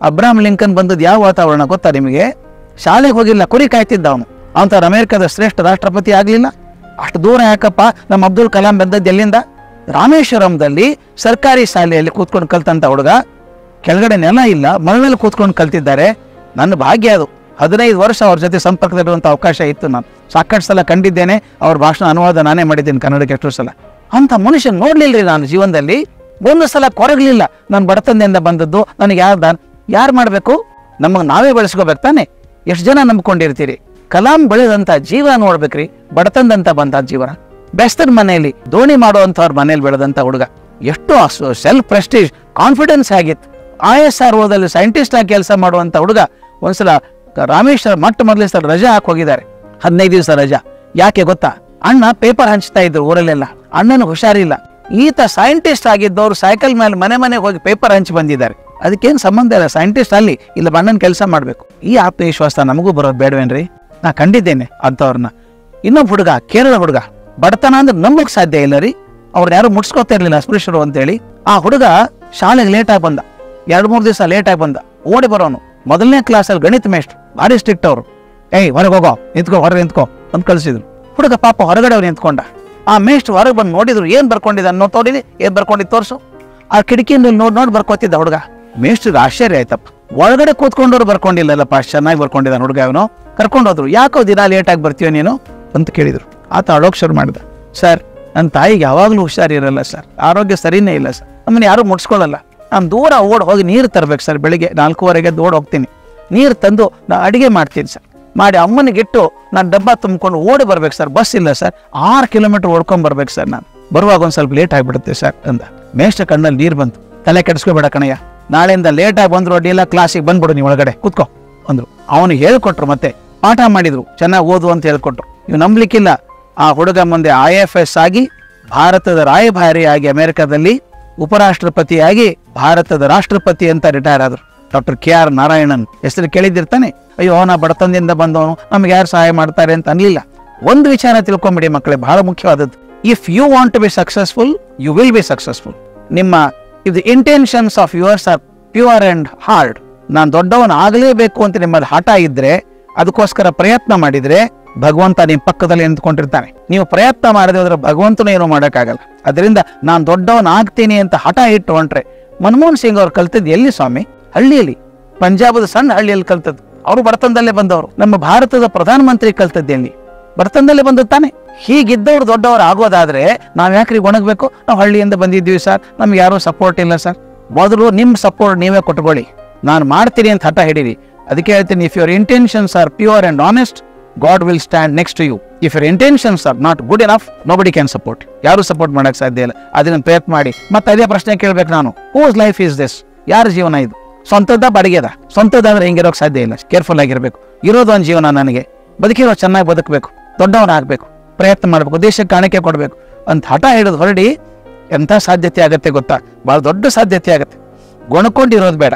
Abraham Lincoln ಬಂದದ್ದು ಯಾವ ವಾತಾವರಣ ಗೊತ್ತಾ ನಿಮಗೆ? ಶಾಲೆಗೆ ಹೋಗಿಲ್ಲ, ಕುರಿ ಕಾಯ್ತಿದ್ದ ಅವನು. ಅವನ ಅಮೆರಿಕದ ಶ್ರೇಷ್ಠ ರಾಷ್ಟ್ರಪತಿ ಆಗಲಿಲ್ಲ. ಅಷ್ಟು ದೂರ ಯಾಕಪ್ಪ? ನಮ್ಮ ಅಬ್ದುಲ್ ಕಲಾಂ ಬಂದದ್ದು ಎಲ್ಲಿಂದ? ರಾಮೇಶ್ವರಂದಲ್ಲಿ ಸರ್ಕಾರಿ ಶಾಲೆಯಲ್ಲಿ ಕೂತ್ಕೊಂಡು ಕಲ್ತಂತ ಹುಡುಗ, ಕೆಳಗಡೆ ನೆಲ ಇಲ್ಲ, ಮನೆ ಮೇಲೆ ಕೂತ್ಕೊಂಡು ಕಲ್ತಿದ್ದಾರೆ. ನನ್ನ ಭಾಗ್ಯ ಅದು. 15 ವರ್ಷ ಅವ್ರ ಜೊತೆ ಸಂಪರ್ಕದಲ್ಲಿರುವಂಥ ಅವಕಾಶ ಇತ್ತು. ನಾನು ಸಾಕಷ್ಟು ಸಲ ಕಂಡಿದ್ದೇನೆ. ಅವ್ರ ಭಾಷಣ ಅನುವಾದ ನಾನೇ ಮಾಡಿದ್ದೀನಿ ಕನ್ನಡಕ್ಕೆ ಎಷ್ಟೋ ಸಲ. ಅಂಥ ಮನುಷ್ಯ ನೋಡ್ಲಿಲ್ರಿ ನಾನು ಜೀವನದಲ್ಲಿ. ಒಂದು ಸಲ ಕೊರಗಲಿಲ್ಲ. ನಾನು ಬಡತನದಿಂದ ಬಂದದ್ದು, ನನಗೆ ಯಾರು ಮಾಡಬೇಕು? ನಮಗೆ ನಾವೇ ಬೆಳೆಸ್ಕೋಬೇಕು ತಾನೆ. ಎಷ್ಟು ಜನ ನಂಬ್ಕೊಂಡಿರ್ತೀರಿ? ಕಲಾಂ ಬೆಳೆದಂಥ ಜೀವನ ನೋಡ್ಬೇಕ್ರಿ. ಬಡತನದಂತ ಬಂದ ಜೀವನ. ಬೆಸ್ತನ ಮನೆಯಲ್ಲಿ ದೋಣಿ ಮಾಡುವಂಥವ್ರ ಮನೇಲಿ ಬೆಳೆದಂಥ ಹುಡುಗ. ಎಷ್ಟು ಸೆಲ್ಫ್ ಪ್ರೆಸ್ಟೀಜ್, ಕಾನ್ಫಿಡೆನ್ಸ್ ಆಗಿತ್ತು. ISROದಲ್ಲಿ ಸೈಂಟಿಸ್ಟ್ ಆಗಿ ಕೆಲಸ ಮಾಡುವಂಥ ಹುಡುಗ ಒಂದ್ಸಲ ರಾಮೇಶ್ವರ ಮೊದಲೇ ಸಲ ರಜಾ ಹಾಕಿ ಹೋಗಿದ್ದಾರೆ. 15 ದಿವಸ ರಜಾ. ಯಾಕೆ ಗೊತ್ತಾ? ಅಣ್ಣ ಪೇಪರ್ ಹಂಚ್ತಾ ಇದ್ರು ಊರಲ್ಲೆಲ್ಲ. ಅಣ್ಣನ ಹುಷಾರಿಲ್ಲ. ಈತ ಸೈಂಟಿಸ್ಟ್ ಆಗಿದ್ದವ್ರು ಸೈಕಲ್ ಮೇಲೆ ಮನೆ ಮನೆಗೆ ಹೋಗಿ ಪೇಪರ್ ಹಂಚಿ ಬಂದಿದ್ದಾರೆ. ಅದಕ್ಕೇನು ಸಂಬಂಧ ಇಲ್ಲ. ಸೈಂಟಿಸ್ಟ್ ಅಲ್ಲಿ ಇಲ್ಲ, ಅಣ್ಣನ ಕೆಲಸ ಮಾಡಬೇಕು. ಈ ಆತ್ಮವಿಶ್ವಾಸ ನಮಗೂ ಬರೋದು ಬೇಡವೇನ್ರಿ? ನಾ ಕಂಡಿದ್ದೇನೆ ಅಂಥವ್ರನ್ನ. ಇನ್ನೊಬ್ಬ ಹುಡುಗ, ಕೇರಳ ಹುಡುಗ, ಬಡತನ ಅಂದ್ರೆ ನಂಬಕ್ ಸಾಧ್ಯ ಇಲ್ಲ ರೀ. ಅವ್ರನ್ನ ಯಾರು ಮುಟ್ಸ್ಕೊತಾ ಇರ್ಲಿಲ್ಲ ಅಸ್ಪೃಶ್ಯರು ಅಂತೇಳಿ. ಆ ಹುಡುಗ ಶಾಲೆಗೆ ಲೇಟಾಗಿ ಬಂದ. 2-3 ದಿವಸ ಲೇಟಾಗಿ ಬಂದ. ಓಡಿ ಬರೋನು. 1ನೇ ಕ್ಲಾಸಲ್ಲಿ ಗಣಿತ ಮೇಷ್ಟ್ರು, ಭಾರಿ ಸ್ಟ್ರಿಕ್ಟ್ ಅವರು. ಹೊರಗೆ ಹೋಗೋ, ನಿಂತ್ಕೋ, ಹೊರಗೆ ನಿಂತ್ಕೋ ಅಂತ ಕಳಿಸಿದ್ರು. ಹುಡುಗ ಪಾಪ ಹೊರಗಡೆ ಅವ್ರು ನಿಂತ್ಕೊಂಡ. ಆ ಮೇಷ್ಟ್ರು ಹೊರಗೆ ಬಂದು ನೋಡಿದ್ರು. ಏನ್ ಬರ್ಕೊಂಡಿದ್ದ ಅನ್ನೋ ತೋಡಿಲಿ, ಏನ್ ಬರ್ಕೊಂಡಿದ್ದು ತೋರ್ಸು. ಆ ಕಿಟಕಿಯಿಂದ ನೋಡಿ ಬರ್ಕೋತಿದ್ದ ಹುಡುಗ. ಮೇಷ್ಟ್ರಿಗೆ ಆಶ್ಚರ್ಯ ಆಯ್ತಪ್ಪ. ಒಳಗಡೆ ಕೂತ್ಕೊಂಡವ್ರು ಬರ್ಕೊಂಡಿಲ್ಲಲ್ಲಪ್ಪ, ಅಷ್ಟು ಚೆನ್ನಾಗಿ ಬರ್ಕೊಂಡಿದ್ದಾನೆ ಹುಡುಗ. ಅವನು ಕರ್ಕೊಂಡೋದ್ರು. ಯಾಕೋ ದಿನ ಲೇಟಾಗಿ ಬರ್ತೀವ ನೀನು ಅಂತ ಕೇಳಿದ್ರು. ಆತ ಅಳೋಕ್ ಶುರು ಮಾಡಿದ. ಸರ್, ನನ್ನ ತಾಯಿಗೆ ಯಾವಾಗಲೂ ಹುಷಾರಿರಲ್ಲ ಸರ್, ಆರೋಗ್ಯ ಸರಿನೇ ಇಲ್ಲ ಸರ್, ನಮ್ಮನ್ನು ಯಾರು ಮುಟ್ಸ್ಕೊಳ್ಳಲ್ಲ. ನಾನು ದೂರ ಓಡ್ ಹೋಗಿ ನೀರು ತರಬೇಕು ಸರ್. ಬೆಳಿಗ್ಗೆ 4:15ಗೆ ಓಡ್ ಹೋಗ್ತೀನಿ. ನೀರು ತಂದು ನಾನು ಅಡುಗೆ ಮಾಡ್ತೀನಿ ಸರ್. ಮಾಡಿ ಅಮ್ಮನಿಗಿಟ್ಟು ನಾನು ಡಬ್ಬ ತುಂಬಿಕೊಂಡು ಓಡಿ ಬರ್ಬೇಕು ಸರ್. ಬಸ್ ಇಲ್ಲ ಸರ್, 6 ಕಿಲೋಮೀಟರ್ ಓಡ್ಕೊಂಡ್ ಬರ್ಬೇಕು ಸರ್. ನಾನು ಬರುವಾಗ ಒಂದು ಸ್ವಲ್ಪ ಲೇಟ್ ಆಗಿಬಿಡುತ್ತೆ ಸರ್ ಅಂದ. ಮೇಷ್ಟ್ರ ಕಣ್ಣಲ್ಲಿ ನೀರು ಬಂತು. ತಲೆ ಕೆಡಿಸ್ಕೋಬೇಡ ಕಣಯ್ಯ, ನಾಳೆಯಿಂದ ಲೇಟಾಗಿ ಬಂದ್ರು ಅಡ್ಡಿಲ್ಲ, ಕ್ಲಾಸಿಗೆ ಬಂದ್ಬಿಡು, ನೀವು ಒಳಗಡೆ ಕೂತ್ಕೋ ಅಂದ್ರು. ಅವನಿಗೆ ಹೇಳ್ಕೊಟ್ರು, ಮತ್ತೆ ಪಾಠ ಮಾಡಿದ್ರು, ಚೆನ್ನಾಗಿ ಓದು ಅಂತ ಹೇಳ್ಕೊಟ್ರು. ನೀವು ನಂಬಲಿಕ್ಕಿಲ್ಲ, ಆ ಹುಡುಗ ಮುಂದೆ IFS ಆಗಿ, ಭಾರತದ ರಾಯಭಾರಿಯಾಗಿ, ಅಮೆರಿಕದಲ್ಲಿ ಉಪರಾಷ್ಟ್ರಪತಿಯಾಗಿ, ಭಾರತದ ರಾಷ್ಟ್ರಪತಿ ಅಂತ ರಿಟೈರ್ ಆದ್ರು. ಡಾಕ್ಟರ್ KR ನಾರಾಯಣನ್ ಹೆಸರು ಕೇಳಿದಿರ್ತಾನೆ. ಅಯ್ಯೋ, ನಾ ಬಡತನದಿಂದ ಬಂದವನು, ನಮ್ಗೆ ಯಾರು ಸಹಾಯ ಮಾಡ್ತಾರೆ ಅಂತ ಅನ್ಲಿಲ್ಲ. ಒಂದು ವಿಚಾರ ತಿಳ್ಕೊಂಬಿಡಿ ಮಕ್ಕಳೇ, ಬಹಳ ಮುಖ್ಯವಾದದ್ದು. If you want to be successful, you will be successful. If the intentions of yours are pure and hard, ನಾನು ದೊಡ್ಡವನು ಆಗಲೇಬೇಕು ಅಂತ ನಿಮ್ಮಲ್ಲಿ ಹಠ ಇದ್ರೆ, ಅದಕ್ಕೋಸ್ಕರ ಪ್ರಯತ್ನ ಮಾಡಿದ್ರೆ, ಭಗವಂತ ನಿಮ್ಮ ಪಕ್ಕದಲ್ಲಿ ನಿಂತ್ಕೊಂಡಿರ್ತಾನೆ. ನೀವು ಪ್ರಯತ್ನ ಮಾಡದೆ ಹೋದ್ರೆ ಭಗವಂತನೂ ಏನೂ ಮಾಡೋಕ್ಕಾಗಲ್ಲ. ಅದರಿಂದ ನಾನು ದೊಡ್ಡವನ್ ಆಗ್ತೀನಿ ಅಂತ ಹಠ ಇಟ್ಟು ಹೊಂಟ್ರೆ, ಮನಮೋಹನ್ ಸಿಂಗ್ ಅವ್ರು ಕಲ್ತದ್ದು ಎಲ್ಲಿ ಸ್ವಾಮಿ? ಹಳ್ಳಿಯಲ್ಲಿ, ಪಂಜಾಬದ ಸಣ್ಣ ಹಳ್ಳಿಯಲ್ಲಿ ಕಲ್ತದ್ದು. ಅವರು ಬಡತನದಲ್ಲೇ ಬಂದವರು. ನಮ್ಮ ಭಾರತದ ಪ್ರಧಾನಮಂತ್ರಿ ಕಲ್ತದ್ದು ಎಲ್ಲಿ? ಬಡತನದಲ್ಲೇ ಬಂದದ್ದು ತಾನೆ. ಹೀಗಿದ್ದವ್ರು ದೊಡ್ಡವರು ಆಗೋದಾದ್ರೆ ನಾವ್ ಯಾಕ್ರಿ ಒಣಗಬೇಕು? ನಾವು ಹಳ್ಳಿಯಿಂದ ಬಂದಿದ್ದೀವಿ ಸರ್, ನಮ್ಗೆ ಯಾರೂ ಸಪೋರ್ಟ್ ಇಲ್ಲ ಸರ್. ಮೊದಲು ನಿಮ್ಮ ಸಪೋರ್ಟ್ ನೀವೇ ಕೊಟ್ಕೊಳ್ಳಿ. ನಾನು ಮಾಡ್ತೀನಿ ಅಂತ ಹಠ ಹಿಡೀರಿ. ಅದಕ್ಕೆ ಹೇಳ್ತೀನಿ, if your intentions are pure and honest, God will stand next to you. If your intentions are not good enough, nobody can support you. ಯಾರು ಸಪೋರ್ಟ್ ಮಾಡಕ್ ಸಾಧ್ಯ ಇಲ್ಲ. ಅದನ್ನ ಪ್ರಯತ್ನ ಮಾಡಿ. ಮತ್ತೆ ಅದೇ ಪ್ರಶ್ನೆ ಕೇಳ್ಬೇಕು ನಾನು, whose life is this? ಯಾರ ಜೀವನ ಇದು? ಸ್ವಂತದ ಬಾಡಿಗೆದ? ಸ್ವಂತದಾದ್ರೆ ಹಿಂಗಿರೋಕ್ ಸಾಧ್ಯ ಇಲ್ಲ. ಕೇರ್ಫುಲ್ ಆಗಿರ್ಬೇಕು. ಇರೋದು ಒಂದು ಜೀವನ, ನನಗೆ ಬದುಕಿರೋ ಚೆನ್ನಾಗಿ ಬದುಕಬೇಕು, ದೊಡ್ಡವನಾಗಬೇಕು, ಪ್ರಯತ್ನ ಮಾಡಬೇಕು, ದೇಶಕ್ಕೆ ಕಾಣಿಕೆ ಕೊಡಬೇಕು ಅಂತ ಹಠ ಹಿಡಿದು ಹೊರಡಿ. ಎಂಥ ಸಾಧ್ಯತೆ ಆಗತ್ತೆ ಗೊತ್ತಾ? ಬಹಳ ದೊಡ್ಡ ಸಾಧ್ಯತೆ ಆಗತ್ತೆ. ಗೊಣಕೊಂಡಿರೋದು ಬೇಡ.